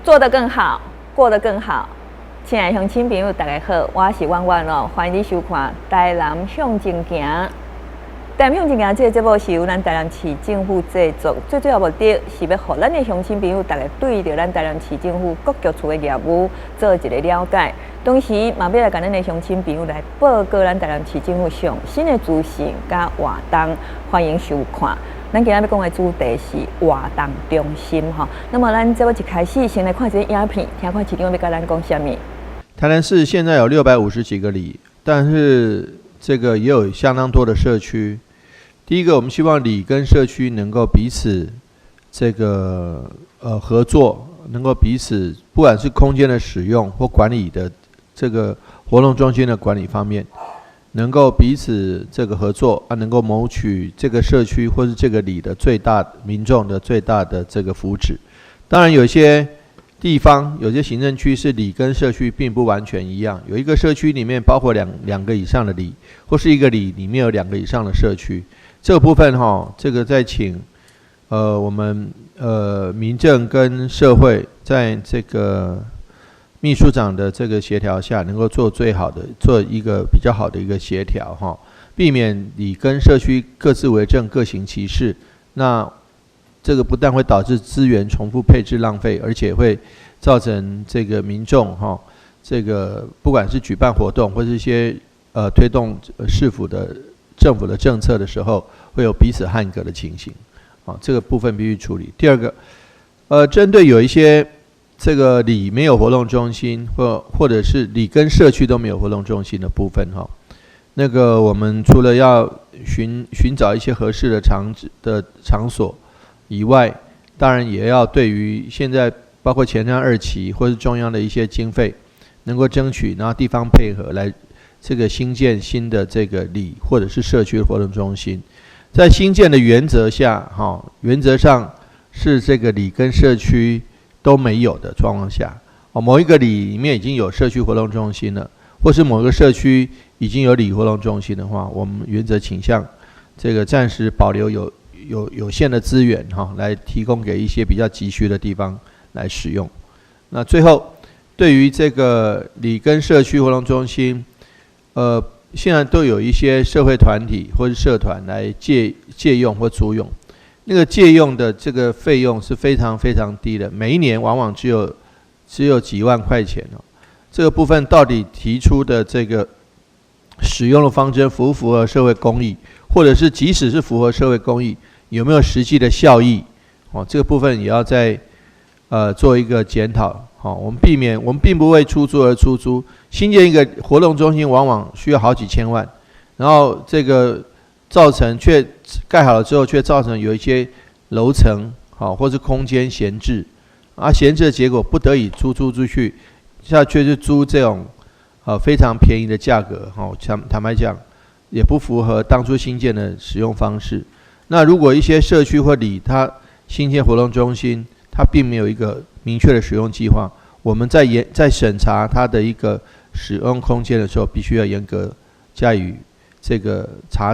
做得更好，过得更好。亲爱的乡亲朋友，大家好，我是婉婉哦，欢迎你收看《台南向前行》。台南向前行这个节目是由咱台南市政府制作，最主要目的是要让咱的乡亲朋友大家对着咱台南市政府各局处的业务做一个了解，同时嘛要来跟咱的乡亲朋友来报告咱台南市政府上新的资讯甲活动，欢迎收看。咱今日要讲的主题是活动中心哈。那么咱节目一开始先来看一个影片，听看市长要跟咱讲什么。台南市现在有650几个里，但是这个也有相当多的社区。第一个，我们希望里跟社区能够彼此这个合作，能够彼此不管是空间的使用或管理的这个活动中心的管理方面，能够彼此这个合作啊，能够谋取这个社区或是这个里的最大民众的最大的这个福祉。当然，有些地方有些行政区是里跟社区并不完全一样，有一个社区里面包括两个以上的里，或是一个里里面有2个以上的社区。这个部分这个再请我们民政跟社会在这个秘书长的这个协调下，能够做一个比较好的一个协调避免里跟社区各自为政、各行其事。那这个不但会导致资源重复配置浪费，而且会造成这个民众这个不管是举办活动或是一些推动市府的政府的政策的时候，会有彼此汉格的情形这个部分必须处理。第二个，针对有一些这个里没有活动中心，或者是里跟社区都没有活动中心的部分那个我们除了要寻找一些合适的场所以外，当然也要对于现在包括前瞻2期或是中央的一些经费，能够争取，然后地方配合来这个新建新的这个里或者是社区的活动中心。在新建的原则下原则上是这个里跟社区都没有的状况下某一个里面已经有社区活动中心了，或是某个社区已经有里活动中心的话，我们原则倾向这个暂时保留有限的资源来提供给一些比较急需的地方来使用。那最后，对于这个里跟社区活动中心，现在都有一些社会团体或是社团来借用或租用，那个借用的这个费用是非常非常低的，每一年往往只有几万块钱这个部分到底提出的这个使用的方针符不符合社会公益，或者是即使是符合社会公益，有没有实际的效益这个部分也要再做一个检讨我们并不为出租而出租，新建一个活动中心往往需要好几千万，然后这个造成却盖好了之后，却造成有一些楼层或是空间闲置闲置的结果不得已出租出去，现在却是租这种非常便宜的价格坦白讲也不符合当初新建的使用方式。那如果一些社区或里它新建活动中心，它并没有一个明确的使用计划，我们在审查它的一个使用空间的时候，必须要严格加以这个查，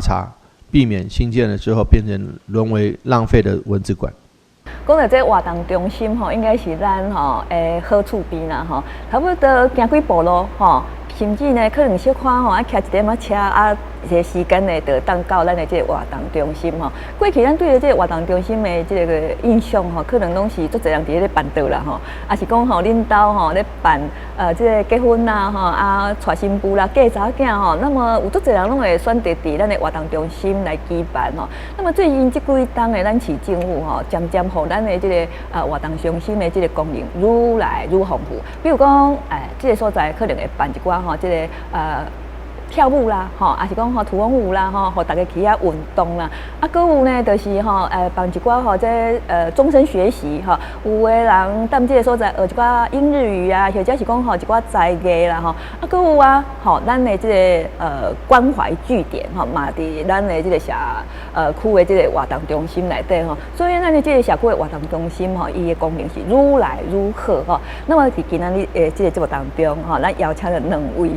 避免新建了之后变成沦为浪费的蚊子馆。讲到这活动中心应该是咱好厝边啦差不多行几步路甚至呢可能小看骑一点车一个时间呢，就当到咱的这个活动中心过去咱对着这个活动中心的这个印象可能拢是足侪人伫咧办桌啦也是讲恁兜咧办这个结婚啦娶新妇啦嫁查囝那么有足侪人拢会选择伫咱的活动中心来举办那么最近这几冬的咱市政府渐渐互咱的这个活动中心的这个功能愈来愈丰富，比如讲这个所在可能会办一寡这个跳舞啦，也是讲土风舞啦，互大家去运动啦。搁有呢，就是办一寡这终身学习有的人踮这个所在学一寡英日语啊，或者是讲一寡才艺啦搁有咱的这个关怀据点嘛伫咱的这个社区的这个活动中心内底所以咱的这个社区的活动中心伊的功能是愈来愈好那么伫今仔日这个节目当中咱邀请了2位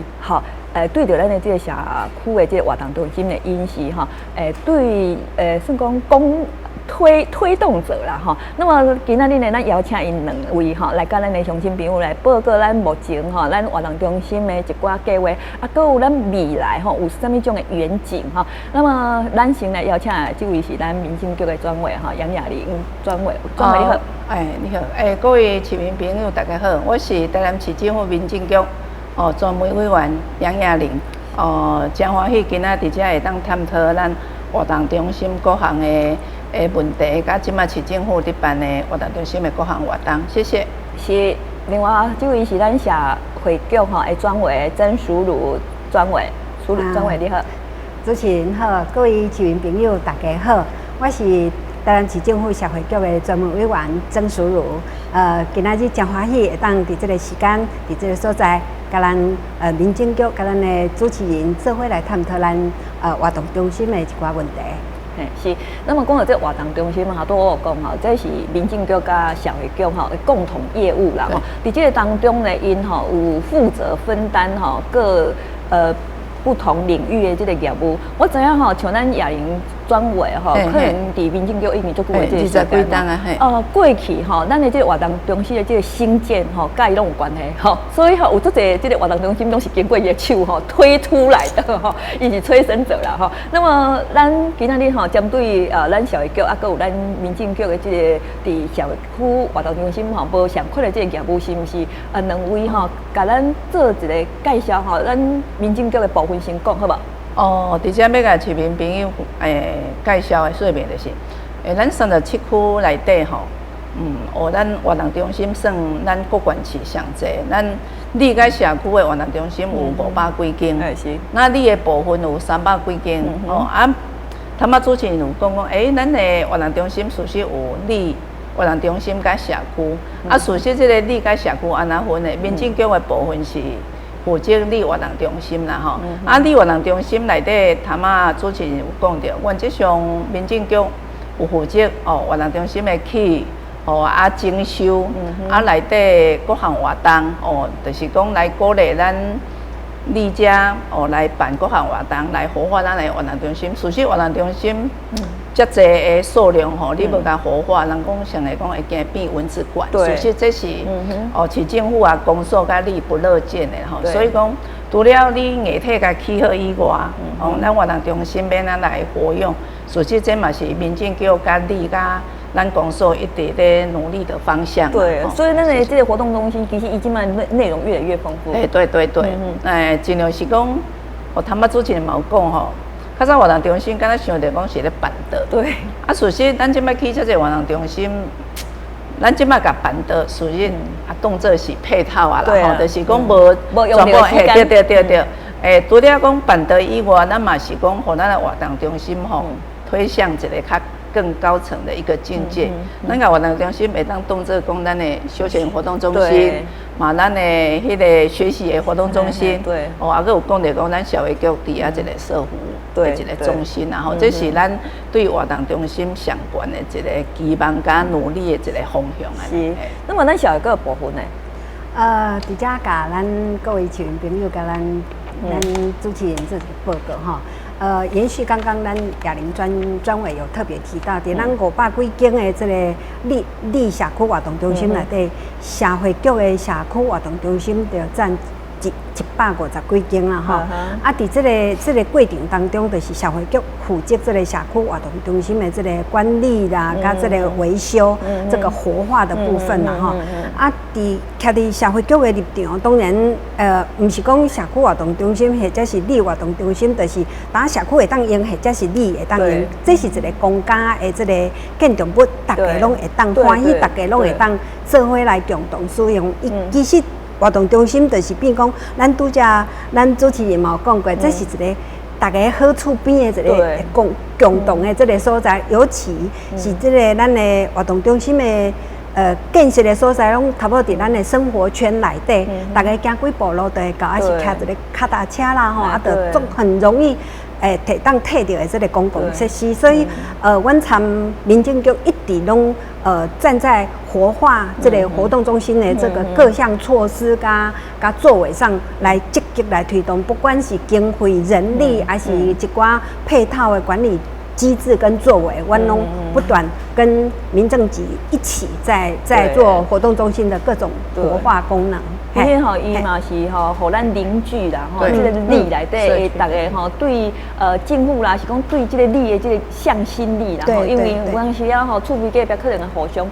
对着咱的这个社区的这个活动中心的因时对算讲推动者啦吼。那么今仔日呢，咱邀请因两位吼来甲咱的乡亲朋友来报告咱目前吼咱活动中心的一寡计划，啊，搁有咱未来吼有啥物种的远景吼。那么咱先来邀请这位是咱民政局的专委吼杨雅玲专委你好。你好，各位市民朋友大家好，我是台南市政府民政局专门委员杨雅玲。真欢喜今仔伫遮会当探讨咱活动中心各项的问题，甲即摆市政府伫办的活动中心的各项活动，谢谢。是，另外这位是咱社会局的专委曾淑如专委，专委你好。主持人好，各位市民朋友大家好，我是台南市政府社会局的专门委员曾淑如。今仔日真欢喜会当伫这个时间，伫这个所在。甲咱民政局、甲咱的主持人做伙来探讨咱活动中心的一寡问题。是。那么讲到这活动中心哈，都我讲吼，这是民政局甲社会局吼的共同业务啦吼。伫这个当中呢，因吼有负责分担吼各不同领域的这个业务。我知影吼，像咱雅玲专委吼，可能伫民政局已经足久的这个时间过去吼，咱的这个活动中心的这个兴建吼，甲伊拢有关系吼，所以吼有足侪这个活动中心拢是经过伊的手吼推出来的吼，伊是催生者啦吼。那么咱今仔日吼，针对咱社会局啊，搁有咱民政局的这个伫社会区活动中心吼，无上款的这个业务，是毋是两位吼，甲咱做一个介绍吼，咱民政局的部分先讲好无？伫遮要甲市民朋友介绍的说明就是，咱37区内底吼，咱活动中心算咱各县市上济，咱里甲社区的活动中心有500几间，那里的部分有300几间，头仔主持人有讲，咱的活动中心事实有里活动中心甲社区，事实这个里甲社区安那分的，民政局的部分是负责里活动中心啦吼，里活动中心内底，头仔主持人有讲到，原则上民政局有负责活动中心的起征收，内底各项活动就是讲来鼓励咱里遮来办各项活动，来活化咱的活动中心。事实活动中心遮济的数量你要甲活化，人讲上来讲会惊变蚊子馆。事实这是市政府啊、公所甲你不乐见的吼。所以讲，除了你硬体甲起好以外，咱活动中心要咱来活用。事实这嘛是民政局甲你甲咱公所一直在努力的方向。对，所以咱的这个活动中心其实已经嘛内容越来越丰富。对，尽量是讲，头仔主持人嘛有讲吼。较早活动中心，敢若想着讲是咧办道。对。事实咱即摆去遮个活动中心，咱即摆甲办道，事实当作是配套啊啦，就是讲无全部对。除了讲办道以外，咱嘛是讲，互咱的活动中心推向一个较更高层的一个境界。咱个活动中心会当当作讲咱的休闲活动中心，嘛咱的迄个学习的活动中心。对。啊，佮有讲着讲咱社会局底下一个社服的一个中心，然后这是咱对活动中心相关的一个期望加努力的一个方向。是。那么咱社会局部分呢？伫遮甲咱各位市民朋友甲咱主持人做一个报告吼。延续刚刚咱雅玲专委有特别提到，伫咱500几间的这个里社区活动中心内底，社会局的社区活动中心就占150几间啦吼。伫这个过程当中，就是社会局负责这个社区活动中心的这个管理啦，甲这个维修，这个活化的部分啦吼。徛伫社会局的立场，当然毋是讲社区活动中心或者是里活动中心，就是当社区会当用，或者是里会当用，这是一个公家的这个建筑物，大家拢会当欢喜，大家拢会当做伙来共同使用。其实活动中心就是变讲，咱主持人嘛有讲过，这是一个大家好厝边的一个共同的这个所在，尤其是这个咱的活动中心的。建设的所在拢差不多伫咱的生活圈内底，大家行几步路就会到，还是骑一个脚踏车啦吼，就很容易摕到的这个公共设施。所以阮参民政局一直拢站在活化这个活动中心的这个各项措施甲作为上来积极来推动，不管是经费、人力，还是一寡配套的管理机制跟作为，我拢不断跟民政局一起在做活动中心的各种活化功能。因为吼，伊嘛是吼，互咱邻居啦，吼，这个里内底大家吼对政府啦，是讲对这个里的这个向心力啦，吼，因为有当时啊吼，厝边隔壁可能互相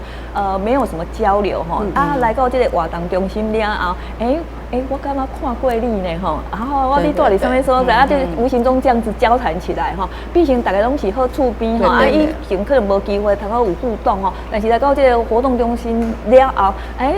没有什么交流吼，啊来到这个活动中心了后，我刚刚看过你呢吼，然后我你住伫什么所在，啊，就无形中这样子交谈起来吼，毕竟大家拢是好厝边吼，啊，以前可能无机会通好有互动吼，但是来到这个活动中心了后，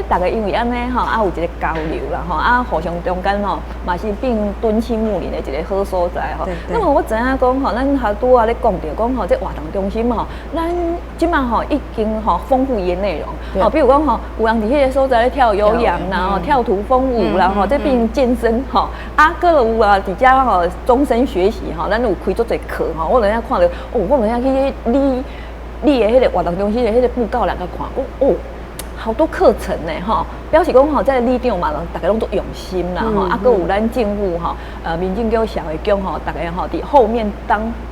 大家因为安尼吼，啊有一个交流啦吼，啊互相中间吼，嘛是变敦亲睦邻的一个好所在吼。那么我知影讲吼，咱还拄仔咧讲到讲吼，这活动中心吼，咱即马吼已经吼丰富伊的内容，比如讲吼，有人伫迄个所在咧跳有氧啦，吼跳土风舞啦，吼这变成健身吼，啊，搁有啊伫遮吼终身学习吼，咱有开足侪课吼，我人家看到我人家去你的迄个活动中心的迄个布告栏甲看，好多课程呢，哈，表示讲吼，在里长嘛，大家拢都用心啦，哈，啊，搁有咱政府哈，民政局、社会局吼，大家吼伫后面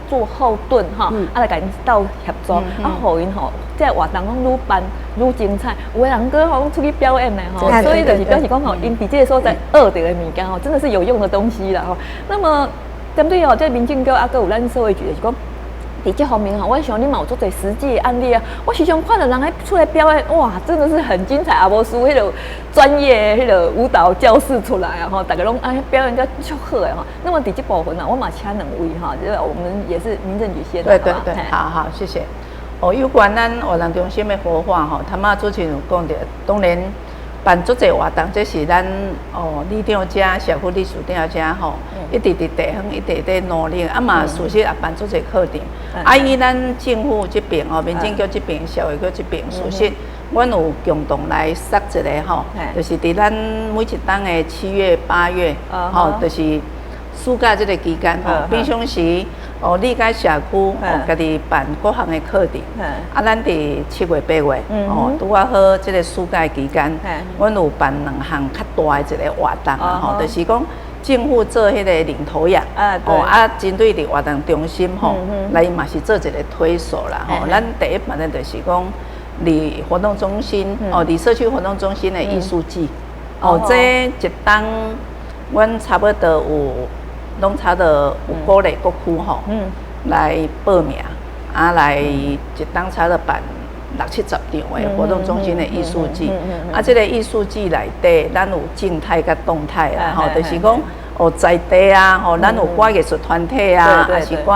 做后盾哈，啊来甲因斗协助，啊，互因吼，这活动拢愈办愈精彩，有的人搁吼出去表演呢，吼，所以就是表示讲吼，因伫这个所在学到的物件吼，真的是有用的东西啦，吼。那么针对吼，这民政局啊，搁有咱社会局就是讲。伫这方面吼，我想你嘛有做侪实际的案例啊。我时常看到人喺出来表演，哇，真的是很精彩啊！无输迄个专业迄个舞蹈教室出来啊，吼，大家拢表演得足好诶吼。那么伫这部分啊，我嘛请两位哈，就是我们也是民政局先对，好，谢谢。有关咱活动中心的活化吼，他们之前有讲到，当然办足侪活动，这是咱里长家、社区理事长家吼，一直伫地方一直在努力，啊嘛，事实也办足侪课程。啊，以咱政府这边民政局这边、社会局这边，事实阮有共同来设一个吼，就是伫咱每一档的7月、8月，吼，就是暑假这个期间吼，平常时理解社区家己办各项的课程，啊，咱伫7月、8月，拄啊好这个暑假期间，阮有办2项较大的一个活动啊，吼，就是讲。政府做迄个领头羊，针对伫活动中心吼，来嘛是做一个推手啦吼。咱第一反正就是讲，离活动中心离社区活动中心的艺术季，这一档，阮差不多拢差不多有鼓励各区吼，来报名，来一档差不多办60-70场的活动中心的艺术季，这个艺术季内底，咱有静态甲动态啦，吼，就是讲在地啊，吼，咱有歌艺术团体啊，还是歌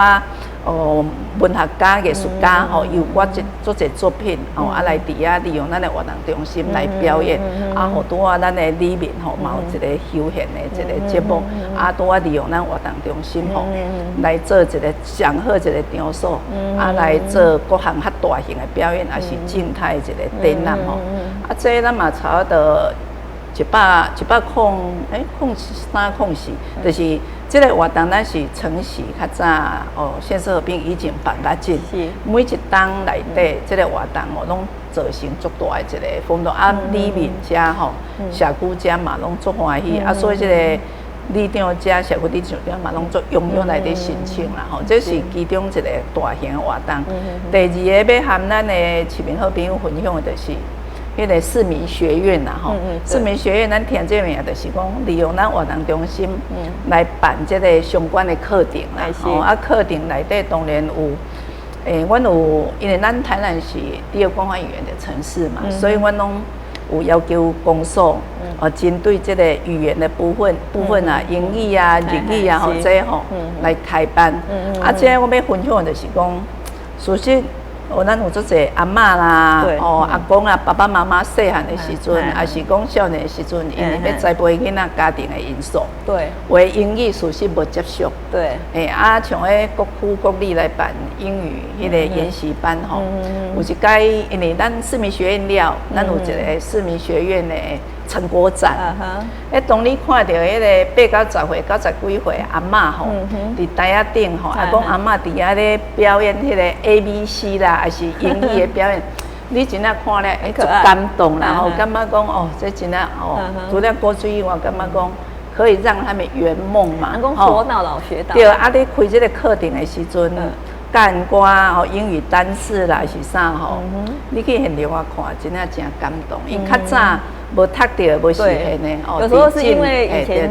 文学家、艺术家，吼，有做一作品，来伫遐利用咱的活动中心来表演，好拄啊，咱的里面吼，嘛有一个休闲的一个节目，拄啊利用咱活动中心吼，来做一个上好一个场所，来做各项较大型的表演，也是静态一个展览吼，这咱嘛差不多。100.03.4，就是这个活动，咱是城市较早县市合并以前办较紧，每一档内底这个活动拢造成足大的一个风浪，里面遮吼社区遮嘛拢足欢喜，所以这个里长遮社区理事长嘛拢足踊跃来伫申请啦吼，这是其中一个大型的活动。第二个要和咱的市民好朋友分享的就是。迄个市民学院啦，吼，市民学院咱听这名就是讲利用咱活动中心来办这个相关的课程啦，课程内底当然有，阮有，因为咱台南是第2公发语言的城市嘛，所以阮拢有要求公所，针对这个语言的部分啊，英语啊、日语啊，这吼来开班，这我要分享的就是讲，事实。咱有足侪阿嬷啦，阿公啊，爸爸妈妈细汉的时阵，还是讲少年的时阵，因为要栽培囡仔家庭的因素，对，为英语事实无接触，对，像迄各区各里来办英语迄个研习班吼，有一届，因为咱市民学院了，咱有一个市民学院的成果展，当你看到迄个8到10岁、90几岁阿嬷吼，伫台仔顶吼，讲阿嬷伫遐咧表演迄个 ABC 啦，还是英语的表演，你真正看了足感动啦，吼，感觉讲这真正除了歌剧以外，感觉讲可以让他们圆梦嘛，讲活到老学到。对，你开这个课程的时阵。干瓜吼，英语单字啦是啥吼，你去现场看，真正真感动。因较早无读到，无实现的哦。有时候是因为以前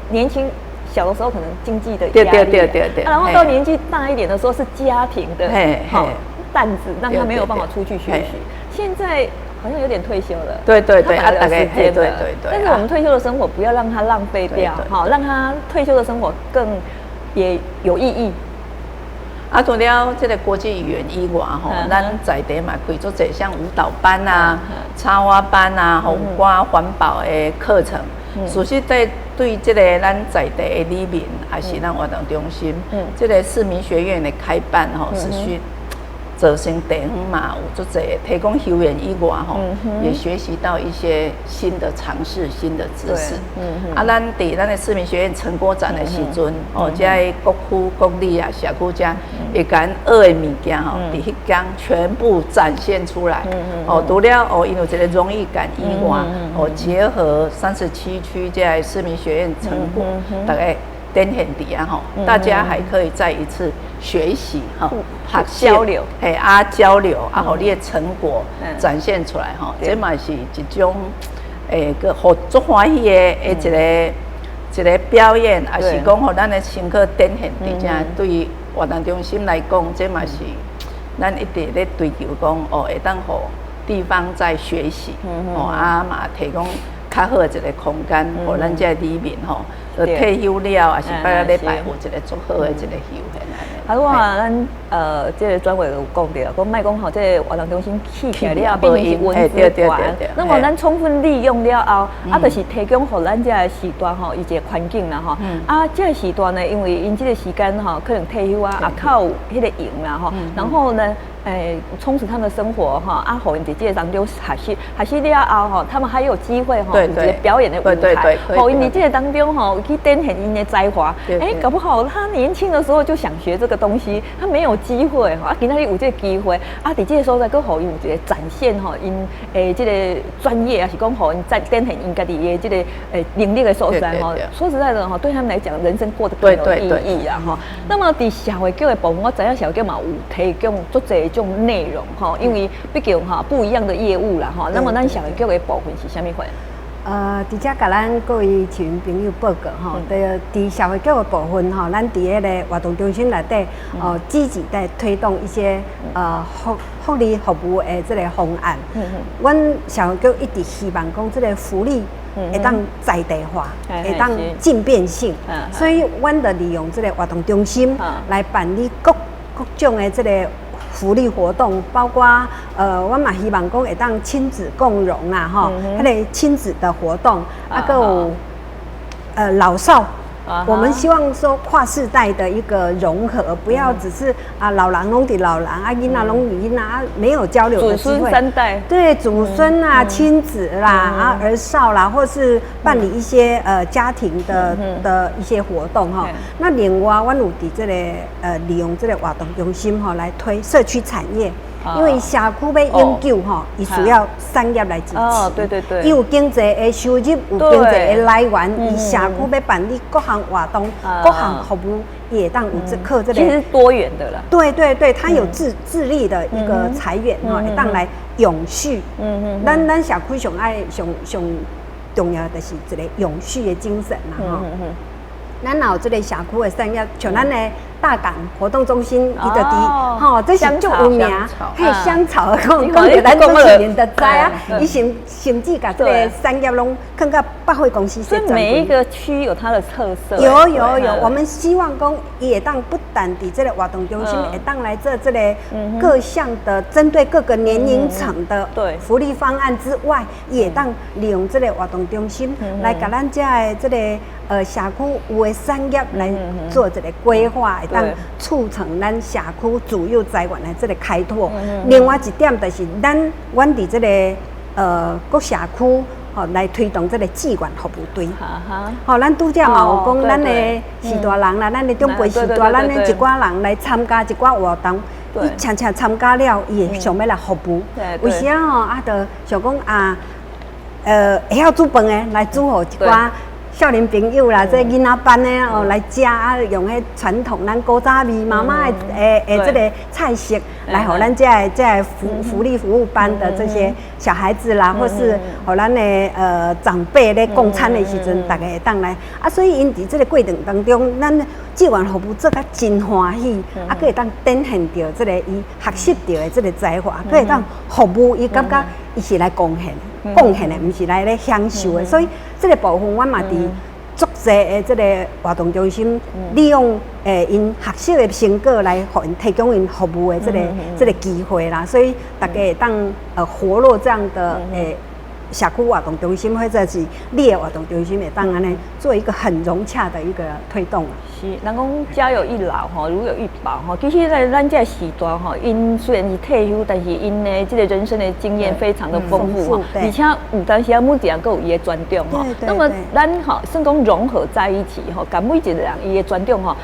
年轻。小的时候可能经济的压力，对，然后到年纪大一点的时候是家庭的担子，让他没有办法出去学习。现在好像有点退休了，对，大概对。但是我们退休的生活不要让它浪费掉，好，让他退休的生活更也有意义。啊，除了这个国际语言以外，吼，咱在地嘛开做者像舞蹈班啊、插花班啊、有关环保的课程。事实对这个咱在地的里面，还是咱活动中心，这个市民学院的开办吼，是需造成地方嘛有做者提供休闲以外吼，也学习到一些新的尝试、新的知识。啊，咱伫咱的市民学院成果展的时阵，哦，在各区、各里啊、社区遮，会将学的物件吼，伫迄天全部展现出来。哦，除了哦，因为这个荣誉感以外，哦，结合37区在市民学院成果，大概展现伫啊吼，大家还可以再一次学习哈，交流，交流啊，好，你的成果展现出来哈，这嘛是一种个好足欢喜的一个表演，也是讲吼，咱的成果展现伫遮，对于活动中心来讲，这嘛是咱一直咧追求讲哦，会当互地方在学习，哦啊嘛提供较好的一个空间，互咱遮里面吼。退休了，也是拜礼拜有一个足好的一个休闲安尼。啊，我话咱这个专委有讲到，讲莫讲吼，这个活动中心起起来了，变成是文资馆。那么咱充分利用了后，啊，就是提供互咱这个时段吼，一个环境啦吼。啊，这个时段呢，因为因这个时间吼，可能退休啊，也靠有迄个闲啦吼。然后呢，充实他们的生活哈，啊，互因伫这个当中学习了后吼，他们还有机会吼，有一个表演的舞台，互因伫这个当中吼。去展现因的才华，搞不好他年轻的时候就想学这个东西，他没有机会哈，啊，今仔日有这个机会，啊，伫这个所在，佮互因有一个展现吼，因这个专业，也是讲互因展现因家己的这个能力的所在吼。说实在的哈，对他们来讲，人生过得更有意义啦哈。那么伫社会局的部分，我知影社会局嘛有提供足侪种内容哈，因为毕竟哈不一样的业务啦哈。那么咱社会局的部分是虾米款？伫遮甲咱各位市民朋友报告吼，伫社会局的部分吼，咱伫迄个活动中心内底，积极在推动一些福利服务的这个方案。阮社会局一直希望讲，这个福利会当在地化，会当渐变性，所以阮就利用这个活动中心来办理各种的这个。福利活动包括我嘛希望讲会当亲子共融啦，吼，迄个亲子的活动，啊，还有老少。我们希望说跨世代的一个融合，不要只是老人拢伫老人，囡仔拢囡仔，没有交流的机会。祖孙三代。对，祖孙啊，亲子啦，儿少啦，或是办理一些家庭的一些活动哈。那另外，我有伫这个利用这个活动中心哈来推社区产业。因为社区要永久吼，伊需要产业来支持。哦，对。伊有经济的收入，有经济的来源，伊社区要办理各项活动、各项服务，也当有靠这个。其实是多元的啦。对，它有自立的一个财源吼，会当来永续。咱社区上重要的是一个永续的精神啦吼。咱有这个社区的产业，像咱的大港活动中心，伊就伫吼，这是足有名，嘿，香草讲着咱主持人就知啊，伊甚至把这个产业拢放到百货公司。所以每一个区有它的特色。有，我们希望讲也当不但伫这个活动中心，也当来这个各项的针对各个年龄层的福利方案之外，也当利用这个活动中心来甲咱遮的这个社区有的产业来做一个规划，会当促成咱社区自有资源的这个开拓。另外一点就是，阮伫这个各社区吼来推动这个志愿服务队。吼，咱拄则嘛有讲，咱的士大人啦，咱的长辈士大，咱的一寡人来参加一寡活动。伊常参加了，伊会想要来服务。为啥吼？就想讲会晓煮饭的来煮互一寡少年朋友啦，这囡仔班的哦来食啊，用迄传统咱古早味妈妈的这个菜式来，互咱这福利服务班的这些小孩子啦，或是互咱的长辈咧共餐的时阵，大家会当来啊。所以因伫这个过程当中，咱志愿服务做甲真欢喜，啊，可会当展现着这个伊学习到的这个才华，可会当服务伊感觉伊是来贡献的，毋是来咧享受的。所以这个部分，我嘛伫足济的这个活动中心，利用因学习的成果来，互因提供因服务的这个机会啦。所以大家会当活络这样的社区活动中心或者是你的活动中心，会当安尼做一个很融洽的一个推动啊。是，人讲家有一老吼，如有一宝吼。其实在咱这时段吼，因虽然是退休，但是因的这个人生的经验非常的丰富吼，而且有当时啊每一人各有伊的专长吼。那么咱吼算讲融合在一起吼，把每一个人伊的专长吼，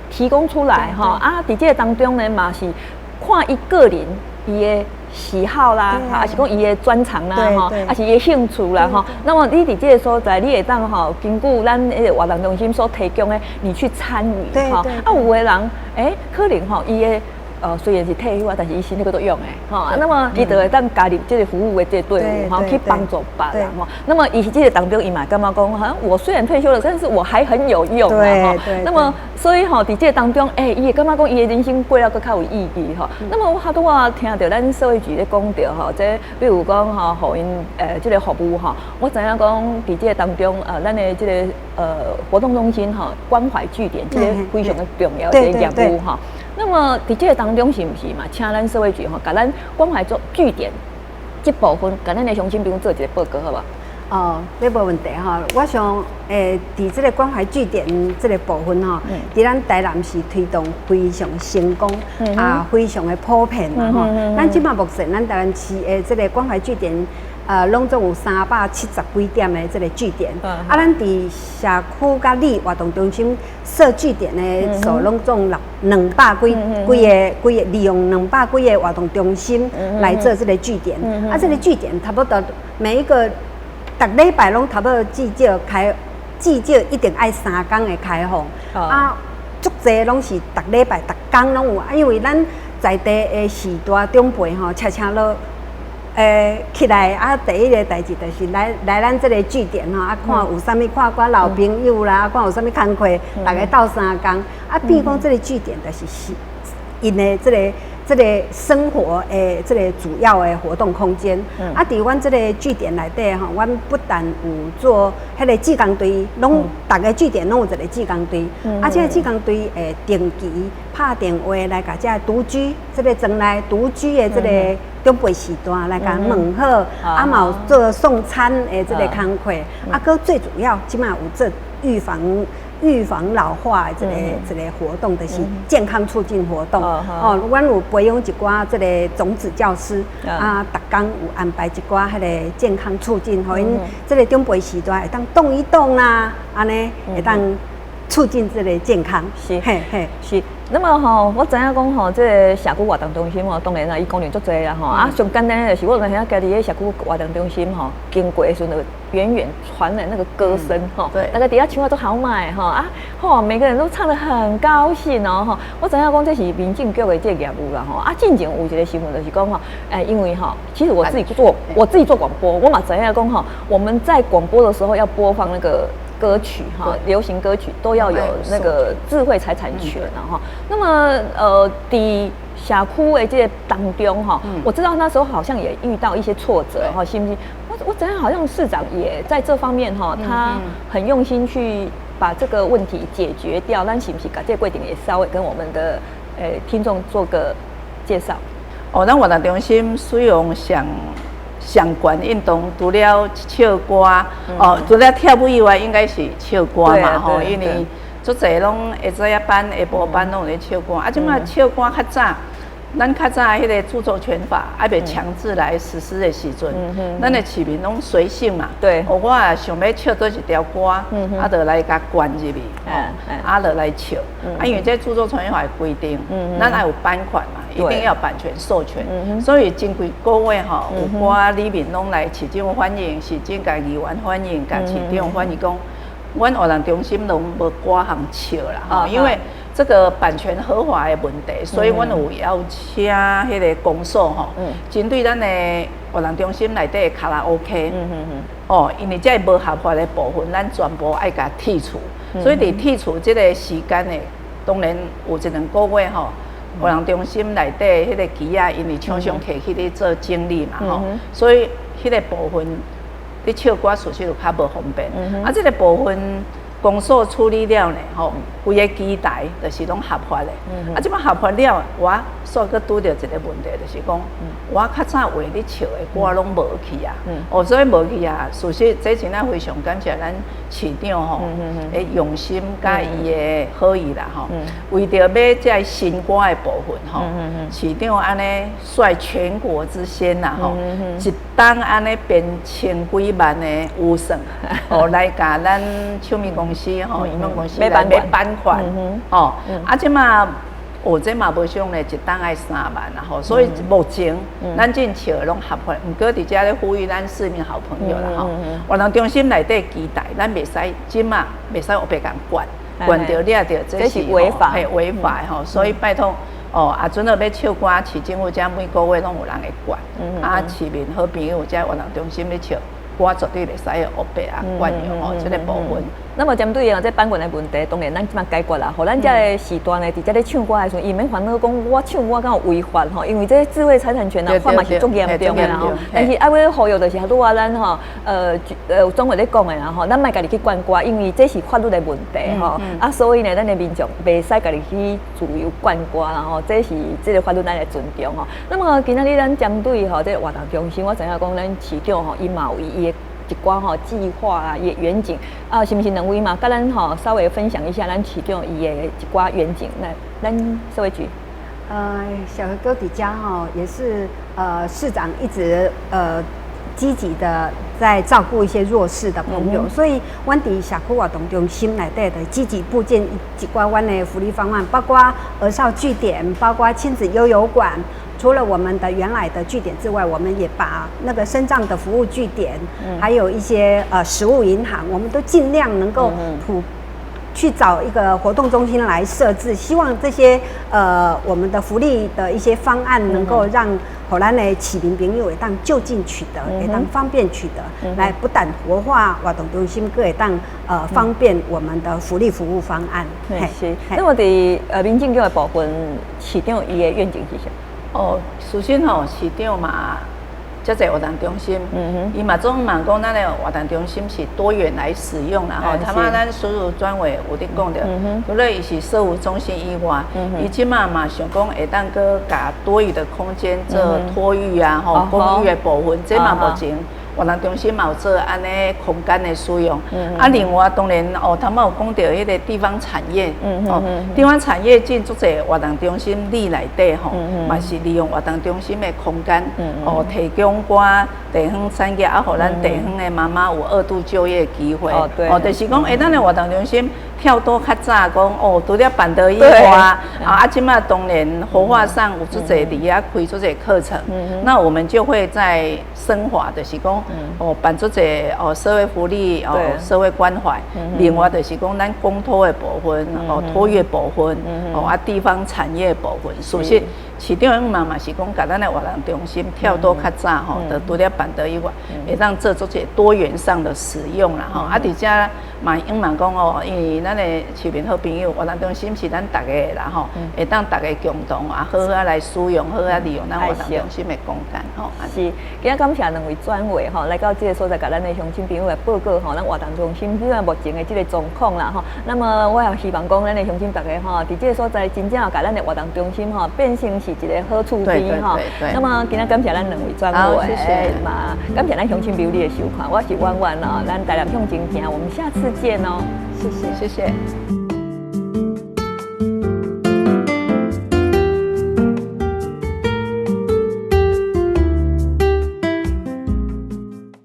提供出来吼啊，伫这个当中呢嘛是看伊个人伊的喜好啦，还是讲伊的专长啦，吼，还是伊的兴趣啦，吼。那么你伫这个所在，你会当吼，根据咱迄个活动中心所提供的，你去参与，吼。啊，有的人，可能吼，伊的虽然是退休啊，但是伊身体佫都用诶，吼。那么伊就会当加入这个服务的这个队伍，吼，去帮助别人，吼。那么伊是这个当中，伊嘛感觉讲，好像我虽然退休了，但是我还很有用啊，吼。那么所以吼，伫这个当中，伊会感觉讲伊的人生过了佫较有意义，吼。那么我听到咱社会局咧讲到吼，这比如讲吼，互因这个服务吼，我知影讲伫这个当中，咱的这个活动中心吼，关怀据点，这个非常的重要的业务吼。那么伫这个当中是毋是嘛？请咱社会局吼，甲咱关怀做据点这部分，甲咱的乡亲朋友做一个报告，好吧？这无问题哈。我想，伫这个关怀据点这个部分哈，伫咱台南市推动非常成功，非常的普遍嘛吼。咱即摆目前，咱台南市的这个关怀据点，拢总有370几点的这个据点。咱伫社区甲里活动中心设据点的数，拢总200几个利用200几个活动中心来做这个据点。这个据点差不多每一个。逐礼拜拢差不多至少一定爱3天的开放，足济拢是逐礼拜逐天拢有，因为咱在地的时代长辈吼，车落起来第一个代志就是来咱这个据点吼，看有啥物看寡老朋友啦，看有啥物工课，大家斗3天，比如讲这个据点就是因的这个生活这个主要的活动空间，伫阮这个据点内底吼，阮不但有做迄个志工队，拢大个据点拢有一个志工队，这个志工队会定期拍电话来甲这独居这个庄内独居的这个长辈时段来甲问好，嘛有做送餐的这个工课，搁最主要即马有做预防老化的这个活动，就是健康促进活动。阮有培养一寡这个种子教师，逐工有安排一寡迄个健康促进，互因这个长辈时代会当动一动啦，安尼会当促进这个健康。是，是。那么吼，我知影讲吼，这个社区活动中心吼，当然啦，伊功能足侪啦吼。上简单的就是我有影家己个社区活动中心吼，经过的时候远远传来那个歌声吼，大家底下唱啊都好买吼，每个人都唱得很高兴哦吼。我知影讲这是民政局的这个业务啦吼。进前有一个新闻就是讲吼，因为吼，其实我自己做广播，我嘛知影讲吼，我们在广播的时候要播放那个。歌曲哈，流行歌曲都要有那个智慧财产权哈。那么伫社区的这个当中哈，我知道那时候好像也遇到一些挫折哈，是不是？我知道好像市长也在这方面哈，他很用心去把这个问题解决掉。咱是不是把这个规定也稍微跟我们的听众做个介绍？咱活动中心使用相关运动，除了唱歌，除了跳舞以外，应该是唱歌嘛吼，因为足侪拢下早夜班、下晡班拢有咧唱歌。即马唱歌较早，咱较早迄个著作权法还未强制来实施的时阵，咱的市民拢随性嘛。对，我想要唱多一条歌，就来甲关入去，就来唱。因为这著作权法规定，咱还有版权嘛。一定要版权授权，所以经过个月吼，有寡里面拢来市政欢迎，市政甲议员欢迎，甲市长欢迎讲，阮活动中心拢无挂项笑啦吼，嗯因为这个版权合法的问题，所以阮有邀请迄个公所吼，针对咱的活动中心内底的卡拉 OK，哦，因为这无合法的部分，咱全部爱甲剔除，所以伫剔除这个时间的，当然有1、2个月吼。活动中心内底迄个机啊，因为厂商摕去咧做整理嘛吼，所以迄个部分你唱歌事实就较无方便。啊，这个部分公所处理了呢，吼，规个机台就是拢合法的。啊，即摆合法了，我煞搁拄着一个问题，就是讲，我较早为你唱的歌拢无去啊。哦，所以无去啊，事实这真啊非常感谢咱市长吼，的用心甲伊的好意啦吼。为着要这新歌的部分吼，市长安尼率全国之先啦吼，一档安尼编千几万的预算，哦来甲咱唱片公司吼，音乐公司来买版权，哦，啊即嘛。哦，这嘛无想咧，一档爱3万啦吼，所以目前咱正笑拢合法，毋过伫遮咧呼吁咱市民好朋友啦吼，活动中心内底期待，咱袂使即嘛袂使别共管，管着掠着，这是违法，系违法吼，所以拜托哦，啊，准要唱歌，市政府遮每个月拢有人会管，啊，市民好朋友遮活动中心咧唱。歌绝对袂使黑白啊，惯用哦，这个部分。那么针对这版权的问题，当然咱即马解决啦。互咱遮个时段呢，伫遮咧唱歌的时候，伊免烦恼讲我唱歌敢有违法吼，因为这智慧财产权啊，法嘛是足严重的啦吼。但是啊，要呼吁就是拄啊，咱吼专门咧讲的啦吼，咱莫家己去管歌，因为这是法律的问题吼。啊，所以呢，咱的民众袂使家己去自由管歌啦吼，这是这个法律咱来尊重吼。那么今仔日咱针对吼这个活动中心，我知影讲咱市长吼伊嘛有伊一寡吼计划啊，伊远景啊，是毋是两位嘛？甲咱吼稍微分享一下咱市长伊的一寡远景。那咱社会局，小何哥底家哈也是市长一直积极的在照顾一些弱势的朋友，所以阮伫社区活动中心内底的积极布建一寡阮的福利方案，包括儿少据点，包括亲子悠游馆。除了我们的原来的据点之外，我们也把那个身障的服务据点，还有一些食物银行，我们都尽量能够去找一个活动中心来设置，希望这些我们的福利的一些方案能够让荷兰的市民朋友会当就近取得，会当方便取得，来不但活化活动中心，更会当方便我们的福利服务方案。是。那么伫民政局的部分，市长伊的愿景是啥？哦，首先吼，市长嘛，遮侪活动中心，伊嘛总嘛讲，咱的活动中心是多元来使用啦吼。他妈咱所有专委有伫讲着，除了伊是社务中心以外，伊即马嘛想讲会当搁甲多余的空间做托育啊，吼，公寓的部分，这嘛目前。活动中心嘛有做安尼空间的使用，另外当然哦，他们有讲到迄个地方产业，地方产业进足侪活动中心里内底吼，嘛是利用活动中心的空间，提供寡地方产业，互咱地方的妈妈有2度就业机会，就是讲咱的活动中心跳多较早讲除了办得以外，即马当然活化上有足侪伫遐开足侪课程，那我们就会在升华，就是讲。办出者社会福利社会关怀，另外就是讲咱公托的部分托育部分地方产业部分，属实市长嘛是讲，甲咱的活动中心跳多较早就除了办得以外，会当做做些多元上的使用啦伫遮嘛讲因为咱的市民好朋友活动中心是咱大家的啦会当大家共同好好来使用，好好利用咱活动中心的空间是，今日感谢两位专委来到这个所在，甲咱的乡亲朋友来报告咱活动中心目前的这个状况啦那么我也希望讲咱的乡亲大家伫这个所在真正甲咱的活动中心变成是一个好厝边那么今日感谢咱两位专委，嘛感谢咱乡亲朋友的收看，我是婉婉咱台南向前行，我们下次见哦，谢谢。